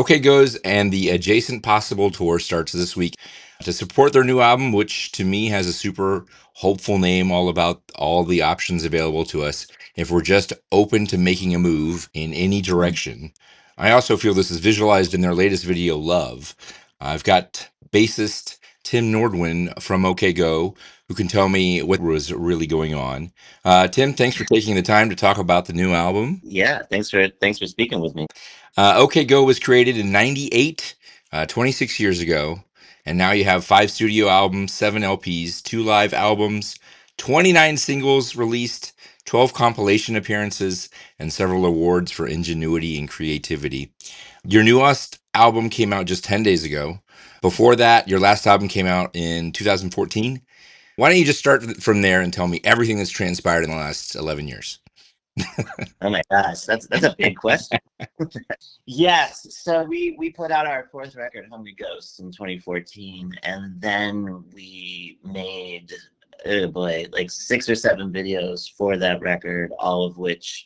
OK Goes and the Adjacent Possible tour starts this week to support their new album, which to me has a super hopeful name, all about all the options available to us if we're just open to making a move in any direction. I also feel this is visualized in their latest video, Love. I've got bassist Tim Nordwind from OK Go, who can tell me what was really going on. Tim, thanks for taking the time to talk about the new album. Yeah, thanks for speaking with me. OK Go was created in '98, 26 years ago, and now you have 5 studio albums, 7 LPs, 2 live albums, 29 singles released, 12 compilation appearances, and several awards for ingenuity and creativity. Your newest album came out just 10 days ago. Before that, your last album came out in 2014. Why don't you just start from there and tell me everything that's transpired in the last 11 years? Oh my gosh, that's a big question. Yes, so we put out our fourth record, Hungry Ghosts, in 2014, and then we made, oh boy, like 6 or 7 videos for that record, all of which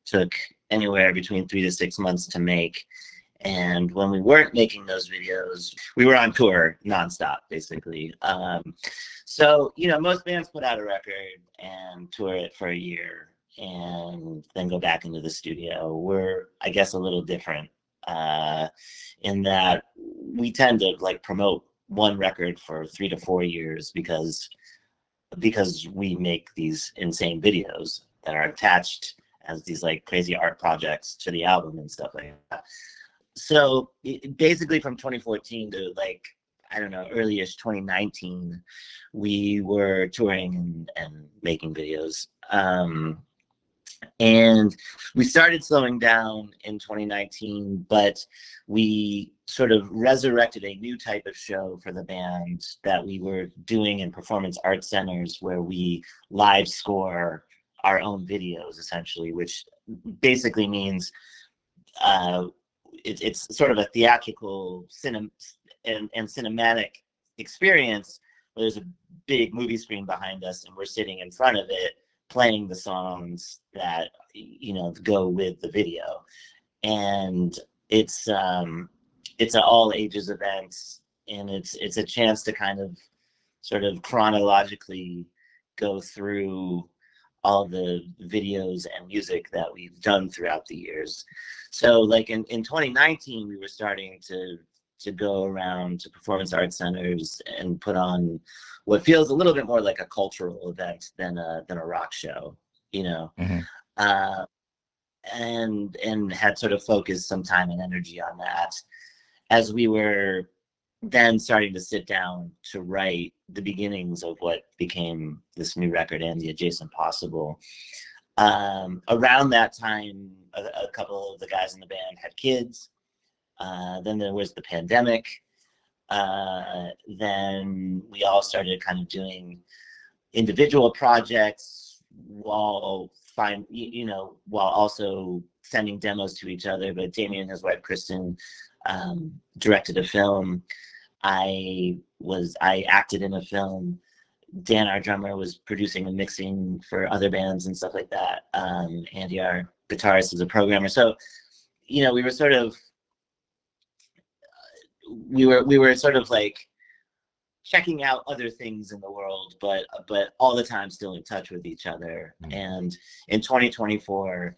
took anywhere between 3 to 6 months to make. And when we weren't making those videos, we were on tour nonstop, basically. So, most bands put out a record and tour it for a year and then go back into the studio. We're, I guess, a little different in that we tend to like promote one record for 3 to 4 years because we make these insane videos that are attached as these like crazy art projects to the album and stuff like that. So basically from 2014 to like, I don't know, early-ish 2019, we were touring and making videos. And we started slowing down in 2019, but we sort of resurrected a new type of show for the band that we were doing in performance art centers where we live score our own videos, essentially, which basically means it's sort of a theatrical and cinematic experience where there's a big movie screen behind us and we're sitting in front of it playing the songs that go with the video. And it's an all ages event, and it's a chance to kind of sort of chronologically go through all the videos and music that we've done throughout the years. So like in 2019, we were starting to go around to performance art centers and put on what feels a little bit more like a cultural event than a rock show, Mm-hmm. And had sort of focused some time and energy on that as we were then starting to sit down to write the beginnings of what became this new record and the Adjacent Possible. Around that time, a couple of the guys in the band had kids. Then there was the pandemic. Then we all started kind of doing individual projects while also sending demos to each other. But Damien and his wife Kristen directed a film. I acted in a film. Dan, our drummer, was producing and mixing for other bands and stuff like that. Andy, our guitarist, is a programmer. So, we were sort of like checking out other things in the world, but all the time still in touch with each other. Mm-hmm. And in 2024,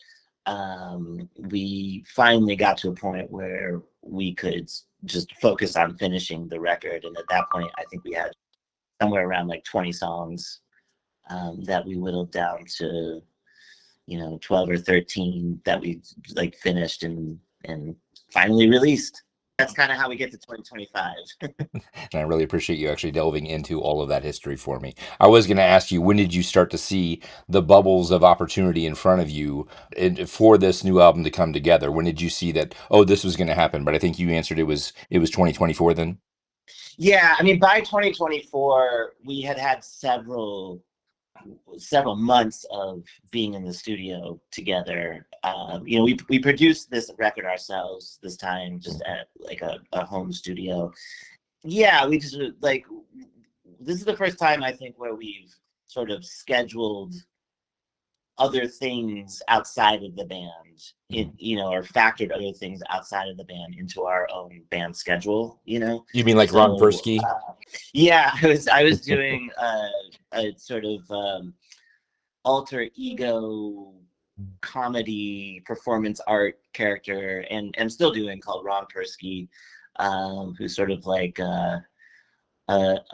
we finally got to a point where we could just focus on finishing the record. And at that point, I think we had somewhere around like 20 songs that we whittled down to 12 or 13 that we like finished and finally released. That's kind of how we get to 2025. And I really appreciate you actually delving into all of that history for me. I was going to ask you, when did you start to see the bubbles of opportunity in front of you for this new album to come together? When did you see that, oh, this was going to happen? But I think you answered it was 2024 then. Yeah, I mean, by 2024, we had several months of being in the studio together. We produced this record ourselves this time, just at like a home studio. Yeah, we just like, this is the first time I think where we've sort of scheduled other things outside of the band, or factored other things outside of the band into our own band schedule, You mean like Ron So, Persky? yeah, I was doing a sort of alter ego comedy performance art character, and still doing, called Ron Persky, who's sort of like a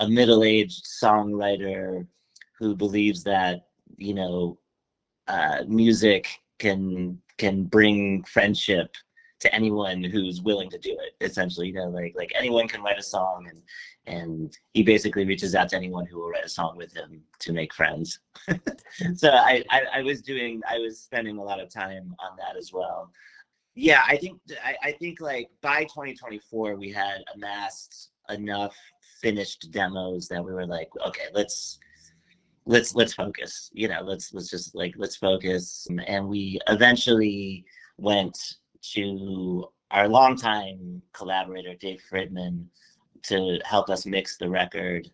middle-aged songwriter who believes that music can bring friendship to anyone who's willing to do it. Essentially, like anyone can write a song, and he basically reaches out to anyone who will write a song with him to make friends. So I was spending a lot of time on that as well. Yeah, I think like by 2024 we had amassed enough finished demos that we were like, okay, let's focus. Let's focus. And we eventually went to our longtime collaborator, Dave Fridman, to help us mix the record.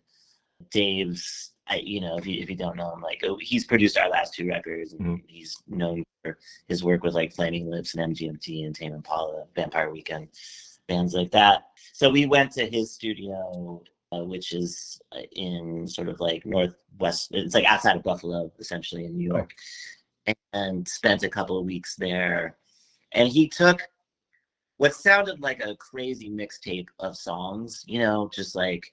Dave's, if you don't know him, like, he's produced our last two records, and he's known for his work with like Flaming Lips and MGMT and Tame Impala, Vampire Weekend, bands like that. So we went to his studio, which is in sort of like northwest. It's like outside of Buffalo, essentially, in New York, and spent a couple of weeks there. And he took what sounded like a crazy mixtape of songs, just like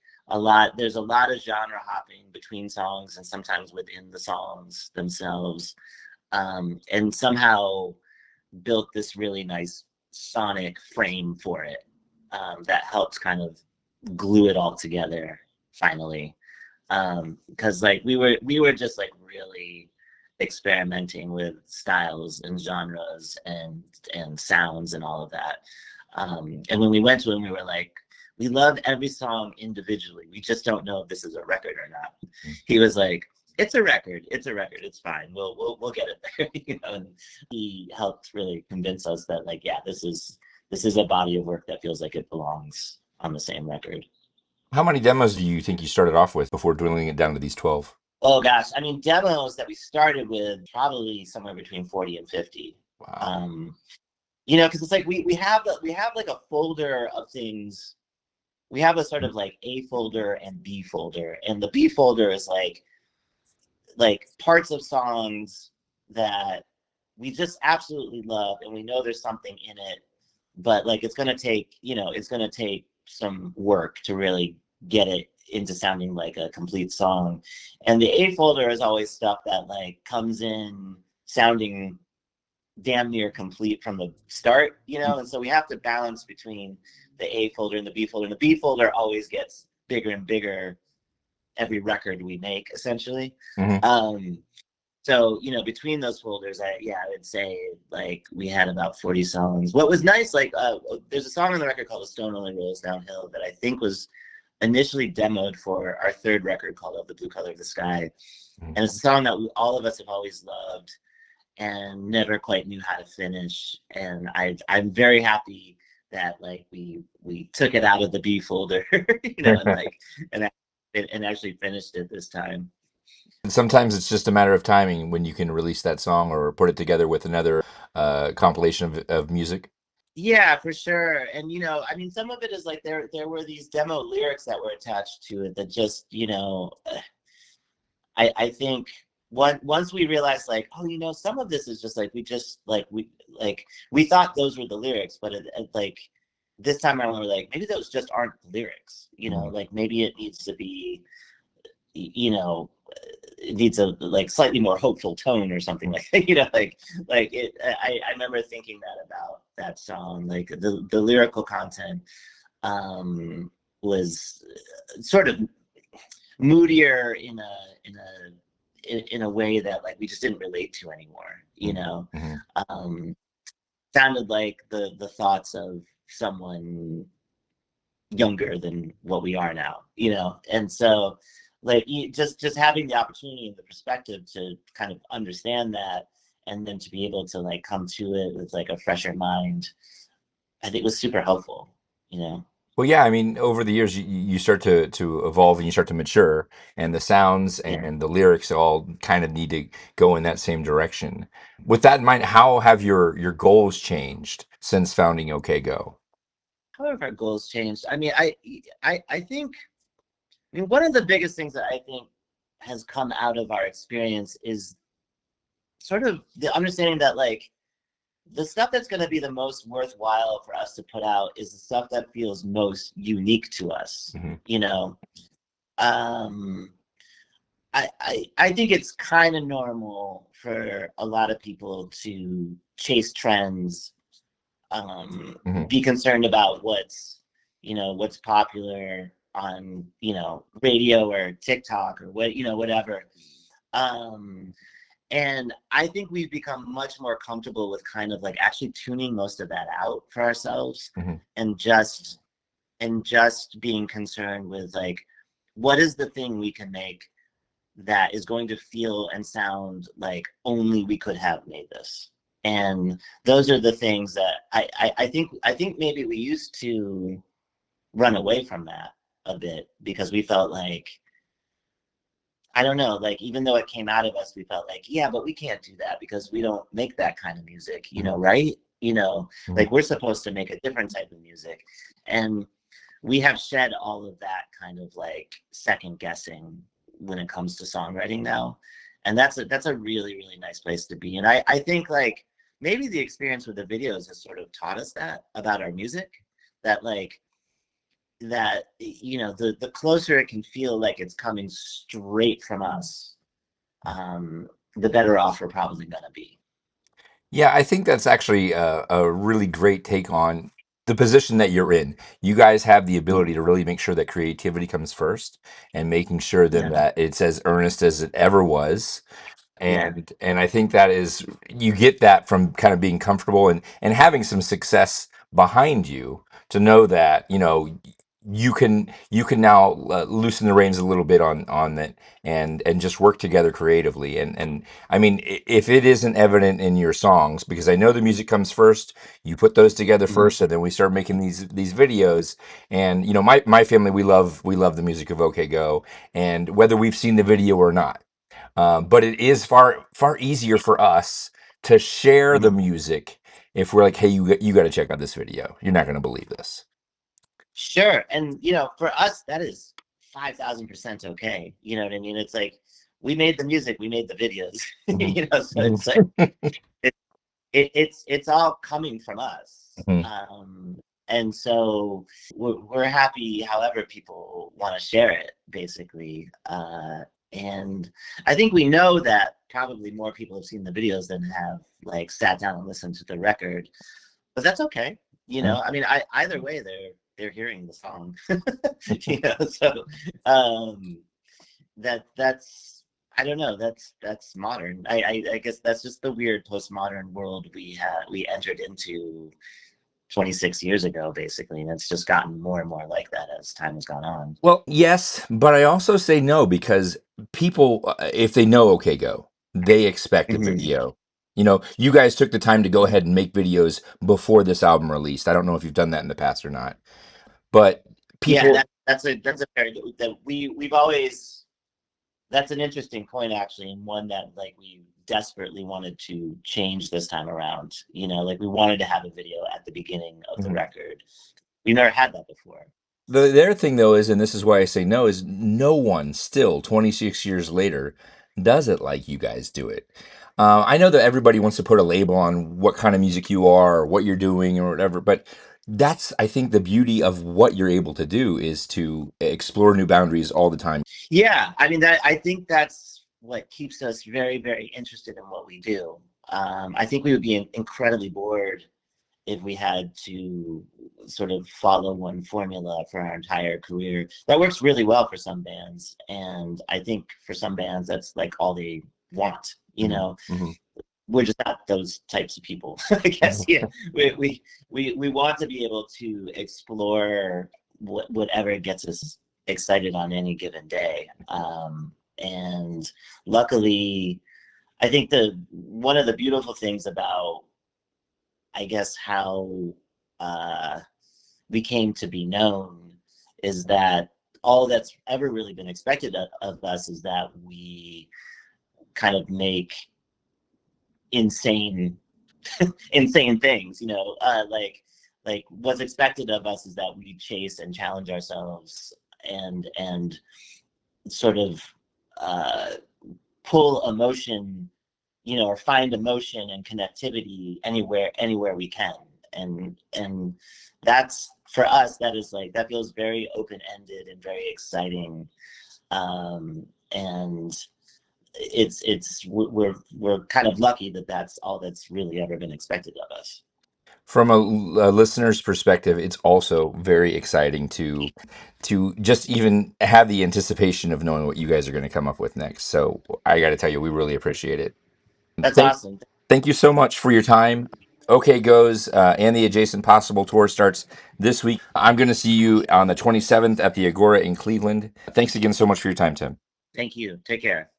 there's a lot of genre hopping between songs and sometimes within the songs themselves, and somehow built this really nice sonic frame for it, that helps kind of glue it all together finally. Because like we were just like really experimenting with styles and genres and sounds and all of that. And when we went to him, we were like, we love every song individually. We just don't know if this is a record or not. He was like, it's a record. It's fine. We'll get it there. And he helped really convince us that, like, yeah, this is a body of work that feels like it belongs on the same record. How many demos do you think you started off with before dwindling it down to these 12? Oh gosh, I mean, demos that we started with, probably somewhere between 40 and 50. Wow. Because it's like we have like a folder of things. We have a sort of like A folder and B folder, and the B folder is like parts of songs that we just absolutely love, and we know there's something in it, but like it's gonna take some work to really get it into sounding like a complete song. And the A folder is always stuff that like comes in sounding damn near complete from the start, and so we have to balance between the A folder and the B folder, and the B folder always gets bigger and bigger every record we make, essentially. So between those folders, I would say like we had about 40 songs. What was nice, like there's a song on the record called "The Stone Only Rolls Downhill" that I think was initially demoed for our third record called "Of the Blue Color of the Sky," and it's a song that all of us have always loved and never quite knew how to finish. And I'm very happy that like we took it out of the B folder, and actually finished it this time. Sometimes it's just a matter of timing when you can release that song or put it together with another compilation of music. Yeah, for sure. And I mean, some of it is like there were these demo lyrics that were attached to it that just, I think once we realized like, oh, some of this is just like we thought those were the lyrics, but it like this time around we're like, maybe those just aren't the lyrics, like maybe it needs to be, it needs a like slightly more hopeful tone or something like that, like it. I remember thinking that about that song, like the lyrical content was sort of moodier in a way that like we just didn't relate to anymore, sounded like the thoughts of someone younger than what we are now, and so like just having the opportunity and the perspective to kind of understand that, and then to be able to like come to it with like a fresher mind, I think was super helpful. Well, yeah, I mean, over the years, you start to evolve and you start to mature, and the sounds Yeah. and the lyrics all kind of need to go in that same direction. With that in mind, how have your goals changed since founding OK Go? However, our goals changed. I mean, I think, I mean, one of the biggest things that I think has come out of our experience is sort of the understanding that like the stuff that's going to be the most worthwhile for us to put out is the stuff that feels most unique to us. Hmm. You know, um, I think it's kind of normal for a lot of people to chase trends, Hmm. be concerned about what's popular on, radio or TikTok or whatever. Um, and I think we've become much more comfortable with kind of like actually tuning most of that out for ourselves Hmm. and just being concerned with like what is the thing we can make that is going to feel and sound like only we could have made this. And those are the things that I think maybe we used to run away from that a bit because we felt like, I don't know, like even though it came out of us, we felt like, yeah, but we can't do that because we don't make that kind of music, Hmm. right? Hmm. Like we're supposed to make a different type of music. And we have shed all of that kind of like second guessing when it comes to songwriting now. And that's a really, really nice place to be. And I think like maybe the experience with the videos has sort of taught us that about our music, that like that the closer it can feel like it's coming straight from us, the better off we're probably gonna be. Yeah, I think that's actually a really great take on the position that you're in. You guys have the Mm. ability to really make sure that creativity comes first and making sure then Yeah, that it's as earnest as it ever was. yeah. And I think that is, you get that from kind of being comfortable and having some success behind you to know that, you can now loosen the reins a little bit on it and just work together creatively. And I mean, if it isn't evident in your songs, because I know the music comes first, you put those together Mhm. first, and then we start making these videos. And my family, we love the music of OK Go, and whether we've seen the video or not. But it is far far easier for us to share the Mhm. music if we're like, hey, you got to check out this video. You're not going to believe this. Sure. And for us, that is 5,000% okay. You know what I mean? It's like we made the music, we made the videos. Mhm. So it's like Mhm. it, it's all coming from us. Mhm. And so we're happy however people want to share it, basically. And I think we know that probably more people have seen the videos than have like sat down and listened to the record, but that's okay. I mean, either way, they're hearing the song. So um, that's I don't know. That's modern. I guess that's just the weird postmodern world we entered into 26 years ago, basically, and it's just gotten more and more like that as time has gone on. Well, yes, but I also say no because people, if they know OK Go, they expect a Hmm. video. You guys took the time to go ahead and make videos before this album released. I don't know if you've done that in the past or not, but Yeah, people. that's a very that we've always that's an interesting point actually, and one that like we desperately wanted to change this time around. Like we wanted to have a video at the beginning of the Mhm. record. We've never had that before. The other thing, though, is, and this is why I say no, is no one still 26 years later does it like you guys do it. I know that everybody wants to put a label on what kind of music you are or what you're doing or whatever, but that's, I think, the beauty of what you're able to do is to explore new boundaries all the time. Yeah, I mean that I think that's what keeps us very, very interested in what we do. I think we would be incredibly bored if we had to sort of follow one formula for our entire career. That works really well for some bands, and I think for some bands that's like all they want. Mhm. Mhm. We're just not those types of people, I guess. Yeah, we want to be able to explore whatever gets us excited on any given day. And luckily, I think the one of the beautiful things about, I guess, how uh, we came to be known is that all that's ever really been expected of us is that we kind of make insane insane things, you know, like what's expected of us is that we chase and challenge ourselves and sort of uh, pull emotion, you know, or find emotion and connectivity anywhere we can, and that's for us, that is like, that feels very open-ended and very exciting, and we're kind of lucky that that's all that's really ever been expected of us. From a listener's perspective, it's also very exciting to just even have the anticipation of knowing what you guys are going to come up with next. So I got to tell you, we really appreciate it. That's Thank awesome. thank you so much for your time. OK Goes and the Adjacent Possible tour starts this week. I'm going to see you on the 27th at the Agora in Cleveland. Thanks again so much for your time, Tim. Thank you. Take care.